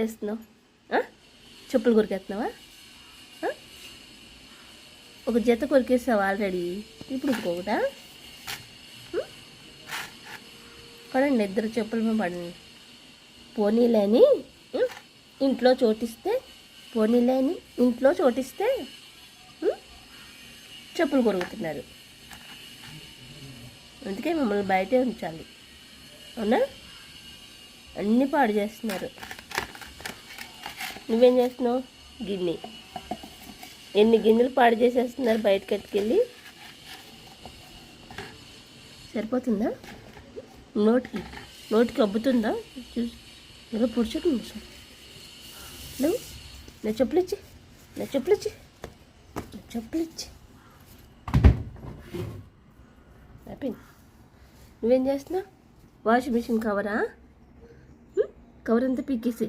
చేస్తున్నావు? చెప్పులు కొరికేస్తున్నావా? ఒక జత కొరికేసావు ఆల్రెడీ, ఇప్పుడు ఇంకొకటా? పడండి, ఇద్దరు చెప్పులు పడండి. పోనీలేని ఇంట్లో చోటిస్తే చెప్పులు కొరుకుతున్నారు. అందుకే మమ్మల్ని బయటే ఉంచాలి. అవునా? అన్నీ పాడు చేస్తున్నారు. నువ్వేం చేస్తున్నావు? ఎన్ని గిన్నెలు పాడు చేసేస్తున్నారు బయటకు ఎట్టుకెళ్ళి. సరిపోతుందా? నోటికి అబ్బుతుందా? చూసి ఏదో పొడిచట్టు నువ్వు నా చెప్పులు ఇచ్చి అయిపోయింది. నువ్వేం చేస్తున్నావు? వాషింగ్ మిషన్ కవర్ అంతా పీకేసి